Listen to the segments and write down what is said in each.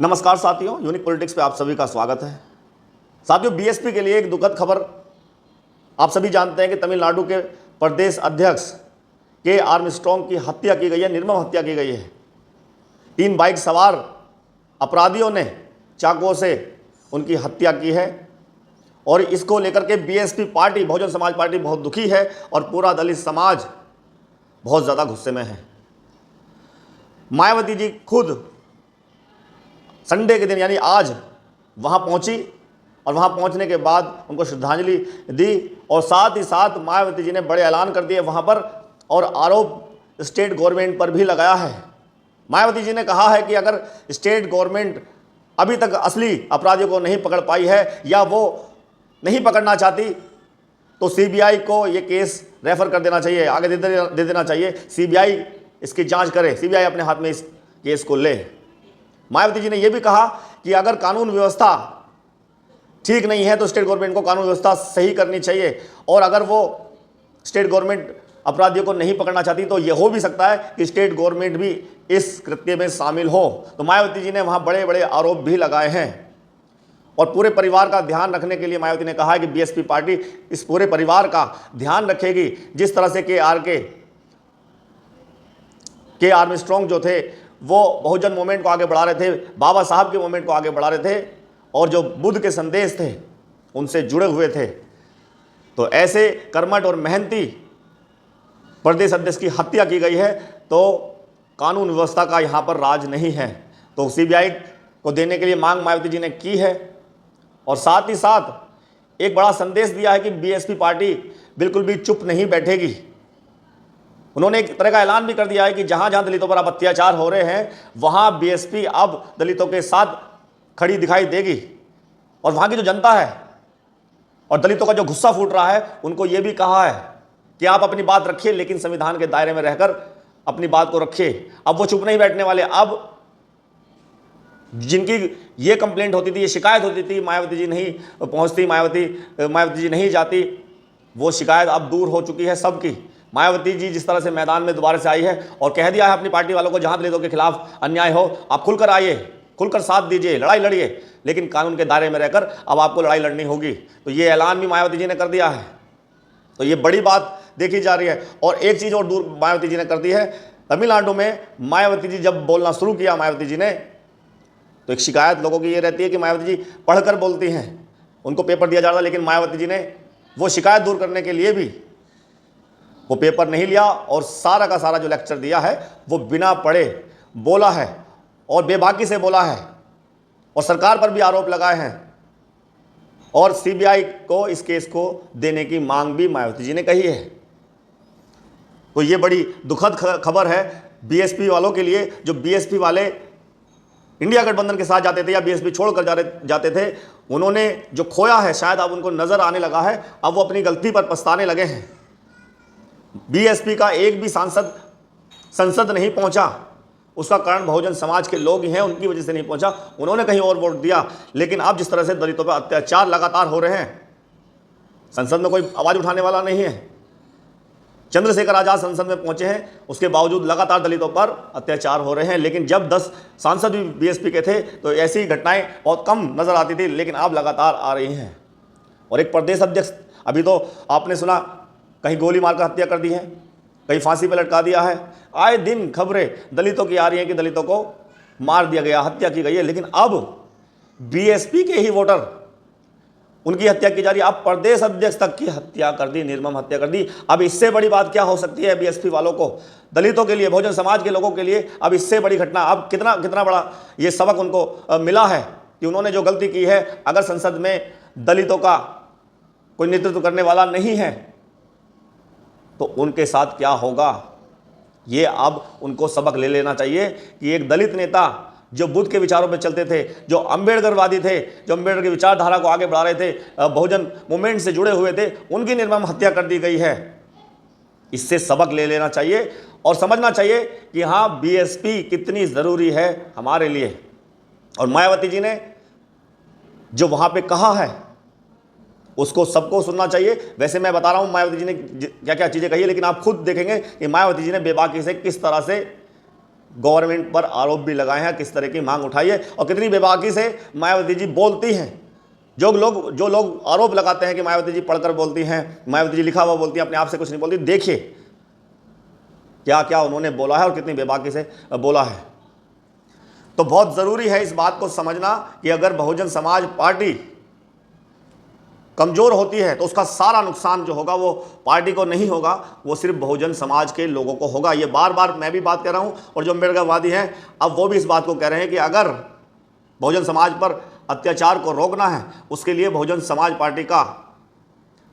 नमस्कार साथियों, unique politics पे आप सभी का स्वागत है। साथियों, बीएसपी के लिए एक दुखद खबर। आप सभी जानते हैं कि तमिलनाडु के प्रदेश अध्यक्ष के आर्मस्ट्रॉन्ग की हत्या की गई है, निर्मम हत्या की गई है। 3 बाइक सवार अपराधियों ने चाकुओं से उनकी हत्या की है और इसको लेकर के BSP party, Bahujan Samaj party बहुत दुखी है और पूरा दलित समाज बहुत ज़्यादा गुस्से में है। मायावती जी खुद संडे के दिन यानी आज वहाँ पहुँची और वहाँ पहुँचने के बाद उनको श्रद्धांजलि दी और साथ ही साथ मायावती जी ने बड़े ऐलान कर दिए वहाँ पर और आरोप स्टेट गवर्नमेंट पर भी लगाया है। मायावती जी ने कहा है कि अगर स्टेट गवर्नमेंट अभी तक असली अपराधियों को नहीं पकड़ पाई है या वो नहीं पकड़ना चाहती तो सीबीआई को ये केस रेफर कर देना चाहिए, आगे दे देना चाहिए। सीबीआई इसकी जांच करे, सीबीआई अपने हाथ में इस केस को ले। मायावती जी ने यह भी कहा कि अगर कानून व्यवस्था ठीक नहीं है तो स्टेट गवर्नमेंट को कानून व्यवस्था सही करनी चाहिए और अगर वो स्टेट गवर्नमेंट अपराधियों को नहीं पकड़ना चाहती तो यह हो भी सकता है कि स्टेट गवर्नमेंट भी इस कृत्य में शामिल हो। तो मायावती जी ने वहाँ बड़े बड़े आरोप भी लगाए हैं और पूरे परिवार का ध्यान रखने के लिए मायावती ने कहा है कि बीएसपी पार्टी इस पूरे परिवार का ध्यान रखेगी। जिस तरह से के आर्मस्ट्रॉन्ग जो थे वो बहुजन मूवमेंट को आगे बढ़ा रहे थे, बाबा साहब के मूवमेंट को आगे बढ़ा रहे थे और जो बुद्ध के संदेश थे उनसे जुड़े हुए थे, तो ऐसे कर्मठ और मेहनती प्रदेश अध्यक्ष की हत्या की गई है तो कानून व्यवस्था का यहाँ पर राज नहीं है। तो सीबीआई को देने के लिए मांग मायावती जी ने की है और साथ ही साथ एक बड़ा संदेश दिया है कि बीएसपी पार्टी बिल्कुल भी चुप नहीं बैठेगी। उन्होंने एक तरह का ऐलान भी कर दिया है कि जहां जहां दलितों पर अब अत्याचार हो रहे हैं वहां बीएसपी अब दलितों के साथ खड़ी दिखाई देगी और वहां की जो जनता है और दलितों का जो गुस्सा फूट रहा है उनको यह भी कहा है कि आप अपनी बात रखिए लेकिन संविधान के दायरे में रहकर अपनी बात को रखिए। अब वो चुप नहीं बैठने वाले। अब जिनकी ये कंप्लेंट होती थी, ये शिकायत होती थी, मायावती जी नहीं पहुंचती, मायावती जी नहीं जाती, वो शिकायत अब दूर हो चुकी है सबकी। मायावती जी जिस तरह से मैदान में दोबारा से आई है और कह दिया है अपनी पार्टी वालों को जहां दलितों के खिलाफ अन्याय हो आप खुलकर आइए, खुलकर साथ दीजिए, लड़ाई लड़िए, लेकिन कानून के दायरे में रहकर अब आपको लड़ाई लड़नी होगी। तो ये ऐलान भी मायावती जी ने कर दिया है। तो ये बड़ी बात देखी जा रही है। और एक चीज़ और दूर मायावती जी ने कर दी है। तमिलनाडु में मायावती जी जब बोलना शुरू किया मायावती जी ने, तो एक शिकायत लोगों की ये रहती है कि मायावती जी पढ़कर बोलती हैं, उनको पेपर दिया जा रहा था, लेकिन मायावती जी ने वो शिकायत दूर करने के लिए भी वो पेपर नहीं लिया और सारा का सारा जो लेक्चर दिया है वो बिना पढ़े बोला है और बेबाकी से बोला है और सरकार पर भी आरोप लगाए हैं और सीबीआई को इस केस को देने की मांग भी मायावती जी ने कही है। तो ये बड़ी दुखद खबर है बीएसपी वालों के लिए। जो बीएसपी वाले इंडिया गठबंधन के साथ जाते थे या बीएसपी छोड़कर जाते थे, उन्होंने जो खोया है शायद अब उनको नजर आने लगा है, अब वो अपनी गलती पर पछताने लगे हैं। बीएसपी का एक भी सांसद संसद नहीं पहुंचा, उसका कारण बहुजन समाज के लोग ही हैं, उनकी वजह से नहीं पहुंचा, उन्होंने कहीं और वोट दिया। लेकिन अब जिस तरह से दलितों पर अत्याचार लगातार हो रहे हैं, संसद में कोई आवाज उठाने वाला नहीं है। चंद्रशेखर आजाद संसद में पहुंचे हैं, उसके बावजूद लगातार दलितों पर अत्याचार हो रहे हैं। लेकिन जब 10 सांसद भी बीएसपी के थे तो ऐसी घटनाएं बहुत कम नजर आती थी, लेकिन अब लगातार आ रही हैं। और एक प्रदेश अध्यक्ष, अभी तो आपने सुना कहीं गोली मारकर हत्या कर दी है, कहीं फांसी पर लटका दिया है। आए दिन खबरें दलितों की आ रही हैं कि दलितों को मार दिया गया, हत्या की गई है। लेकिन अब बीएसपी के ही वोटर, उनकी हत्या की जा रही है। अब प्रदेश अध्यक्ष तक की हत्या कर दी, निर्मम हत्या कर दी। अब इससे बड़ी बात क्या हो सकती है बीएसपी वालों को, दलितों के लिए, बहुजन समाज के लोगों के लिए? अब इससे बड़ी घटना, अब कितना बड़ा ये सबक उनको मिला है कि उन्होंने जो गलती की है, अगर संसद में दलितों का कोई नेतृत्व करने वाला नहीं है तो उनके साथ क्या होगा। ये अब उनको सबक ले लेना चाहिए कि एक दलित नेता जो बुद्ध के विचारों पर चलते थे, जो अम्बेडकरवादी थे, जो अम्बेडकर की विचारधारा को आगे बढ़ा रहे थे, बहुजन मूवमेंट से जुड़े हुए थे, उनकी निर्मम हत्या कर दी गई है। इससे सबक ले लेना चाहिए और समझना चाहिए कि हाँ, बीएसपी कितनी ज़रूरी है हमारे लिए। और मायावती जी ने जो वहाँ पे कहा है उसको सबको सुनना चाहिए। वैसे मैं बता रहा हूँ मायावती जी ने क्या क्या चीज़ें कही है, लेकिन आप खुद देखेंगे कि मायावती जी ने बेबाकी से किस तरह से गवर्नमेंट पर आरोप भी लगाए हैं, किस तरह की मांग उठाई है और कितनी बेबाकी से मायावती जी बोलती हैं। जो लोग आरोप लगाते हैं कि मायावती जी पढ़कर बोलती हैं, मायावती जी लिखा हुआ बोलती हैं, अपने आप से कुछ नहीं बोलती, देखिए क्या क्या उन्होंने बोला है और कितनी बेबाकी से बोला है। तो बहुत ज़रूरी है इस बात को समझना कि अगर बहुजन समाज पार्टी कमज़ोर होती है तो उसका सारा नुकसान जो होगा वो पार्टी को नहीं होगा, वो सिर्फ बहुजन समाज के लोगों को होगा। ये बार बार मैं भी बात कर रहा हूँ और जो अम्बेडकरवादी हैं अब वो भी इस बात को कह रहे हैं कि अगर बहुजन समाज पर अत्याचार को रोकना है उसके लिए बहुजन समाज पार्टी का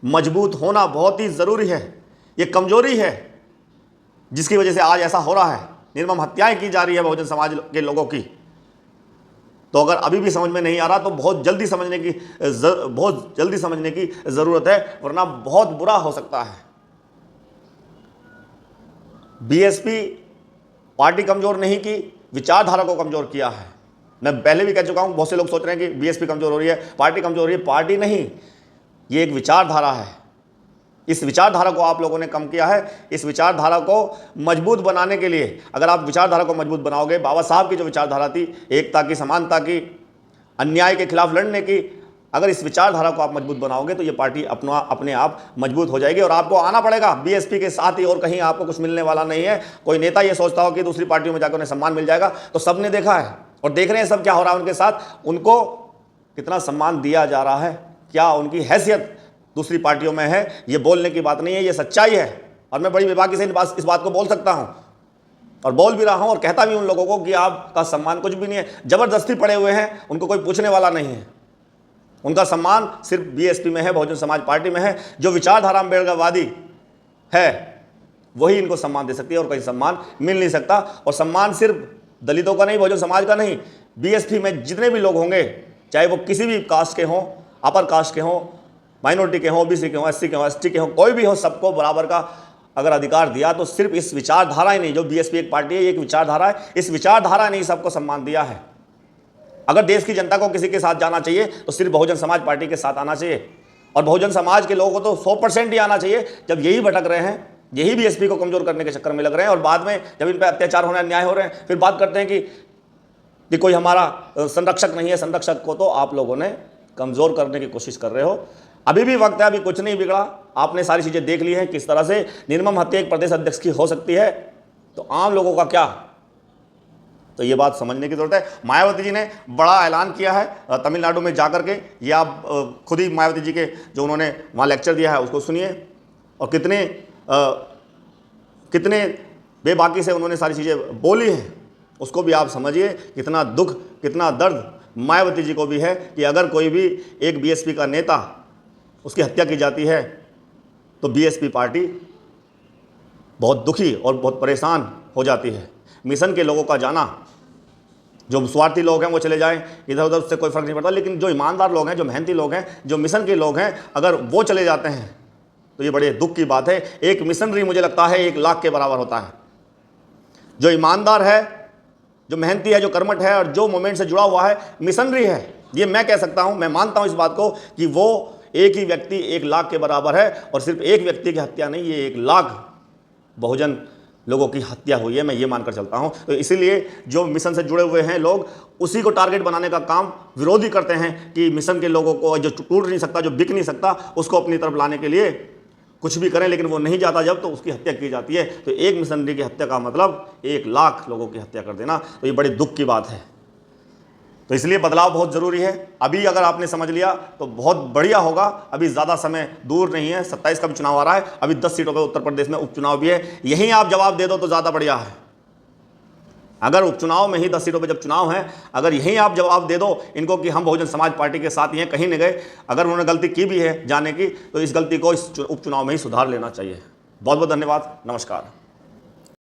मजबूत होना बहुत ही ज़रूरी है। ये कमज़ोरी है जिसकी वजह से आज ऐसा हो रहा है, निर्मम हत्याएं की जा रही है बहुजन समाज के लोगों की। तो अगर अभी भी समझ में नहीं आ रहा तो बहुत जल्दी समझने की ज़रूरत है, वरना बहुत बुरा हो सकता है। बीएसपी पार्टी कमज़ोर नहीं की, विचारधारा को कमज़ोर किया है। मैं पहले भी कह चुका हूं, बहुत से लोग सोच रहे हैं कि बीएसपी कमज़ोर हो रही है, पार्टी कमज़ोर हो रही है। पार्टी नहीं, ये एक विचारधारा है। इस विचारधारा को आप लोगों ने कम किया है। इस विचारधारा को मजबूत बनाने के लिए, अगर आप विचारधारा को मजबूत बनाओगे, बाबा साहब की जो विचारधारा थी, एकता की, समानता की, अन्याय के खिलाफ लड़ने की, अगर इस विचारधारा को आप मजबूत बनाओगे तो ये पार्टी अपने आप मजबूत हो जाएगी। और आपको आना पड़ेगा बीएसपी के साथ ही, और कहीं आपको कुछ मिलने वाला नहीं है। कोई नेता ये सोचता हो कि दूसरी पार्टियों में जाकर उन्हें सम्मान मिल जाएगा, तो सबने देखा है और देख रहे हैं सब क्या हो रहा है उनके साथ। उनको कितना सम्मान दिया जा रहा है, क्या उनकी हैसियत दूसरी पार्टियों में है, ये बोलने की बात नहीं है, ये सच्चाई है। और मैं बड़ी बेबाकी से इस बात को बोल सकता हूं और बोल भी रहा हूं और कहता भी उन लोगों को कि आपका सम्मान कुछ भी नहीं है, जबरदस्ती पड़े हुए हैं, उनको कोई पूछने वाला नहीं है। उनका सम्मान सिर्फ बीएसपी में है, बहुजन समाज पार्टी में है। जो विचारधारा अम्बेडकरवादी है वही इनको सम्मान दे सकती है और कहीं सम्मान मिल नहीं सकता। और सम्मान सिर्फ दलितों का नहीं, बहुजन समाज का नहीं, बीएसपी में जितने भी लोग होंगे, चाहे वो किसी भी कास्ट के हों, अपर कास्ट के हों, माइनॉरिटी के हों, ओबीसी के हों, एससी के हों, एसटी के हों, कोई भी हो, सबको बराबर का अगर अधिकार दिया तो सिर्फ इस विचारधारा ही नहीं, जो बीएसपी एक पार्टी है, ये एक विचारधारा है, इस विचारधारा ने सबको सम्मान दिया है। अगर देश की जनता को किसी के साथ जाना चाहिए तो सिर्फ बहुजन समाज पार्टी के साथ आना चाहिए। और बहुजन समाज के लोगों को तो 100% ही आना चाहिए। जब यही भटक रहे हैं, यही बीएसपी को कमजोर करने के चक्कर में लग रहे हैं और बाद में जब इन पर अत्याचार हो रहे हैं, अन्याय हो रहे हैं, फिर बात करते हैं कि कोई हमारा संरक्षक नहीं है। संरक्षक को तो आप लोगों ने कमजोर करने की कोशिश कर रहे हो। अभी भी वक्त है, अभी कुछ नहीं बिगड़ा। आपने सारी चीजें देख ली हैं, किस तरह से निर्मम हत्या एक प्रदेश अध्यक्ष की हो सकती है, तो आम लोगों का क्या। तो ये बात समझने की जरूरत है। मायावती जी ने बड़ा ऐलान किया है तमिलनाडु में जाकर के, ये आप खुद ही मायावती जी के जो उन्होंने वहाँ लेक्चर दिया है उसको सुनिए और कितने बेबाकी से उन्होंने सारी चीज़ें बोली हैं, उसको भी आप समझिए। कितना दुख, कितना दर्द मायावती जी को भी है कि अगर कोई भी एक बीएसपी का नेता, उसकी हत्या की जाती है तो बीएसपी पार्टी बहुत दुखी और बहुत परेशान हो जाती है। मिशन के लोगों का जाना, जो स्वार्थी लोग हैं वो चले जाएं इधर उधर, उससे कोई फर्क नहीं पड़ता, लेकिन जो ईमानदार लोग हैं, जो मेहनती लोग हैं, जो मिशन के लोग हैं, अगर वो चले जाते हैं तो ये बड़े दुख की बात है। एक मिशनरी मुझे लगता है 1 लाख के बराबर होता है। जो ईमानदार है, जो मेहनती है, जो कर्मठ है और जो मूवमेंट से जुड़ा हुआ है, मिशनरी है, ये मैं कह सकता हूँ। मैं मानता हूँ इस बात को कि वो एक ही व्यक्ति 1 लाख के बराबर है। और सिर्फ एक व्यक्ति की हत्या नहीं, ये 1 लाख बहुजन लोगों की हत्या हुई है, मैं ये मानकर चलता हूं। तो इसीलिए जो मिशन से जुड़े हुए हैं लोग उसी को टारगेट बनाने का काम विरोधी करते हैं कि मिशन के लोगों को, जो टूट नहीं सकता, जो बिक नहीं सकता, उसको अपनी तरफ लाने के लिए कुछ भी करें, लेकिन वो नहीं जाता जब, तो उसकी हत्या की जाती है। तो एक मिशनरी की हत्या का मतलब 1 लाख लोगों की हत्या कर देना, तो ये बड़े दुख की बात है। तो इसलिए बदलाव बहुत ज़रूरी है। अभी अगर आपने समझ लिया तो बहुत बढ़िया होगा। अभी ज़्यादा समय दूर नहीं है, 27 का भी चुनाव आ रहा है, अभी 10 सीटों पर उत्तर प्रदेश में उपचुनाव भी है। यहीं आप जवाब दे दो तो ज़्यादा बढ़िया है। अगर उपचुनाव में ही 10 सीटों पर जब चुनाव है, अगर यहीं आप जवाब दे दो इनको कि हम बहुजन समाज पार्टी के साथ ही हैं, कहीं नहीं गए, अगर उन्होंने गलती की भी है जाने की, तो इस गलती को इस उपचुनाव में ही सुधार लेना चाहिए। बहुत बहुत धन्यवाद, नमस्कार।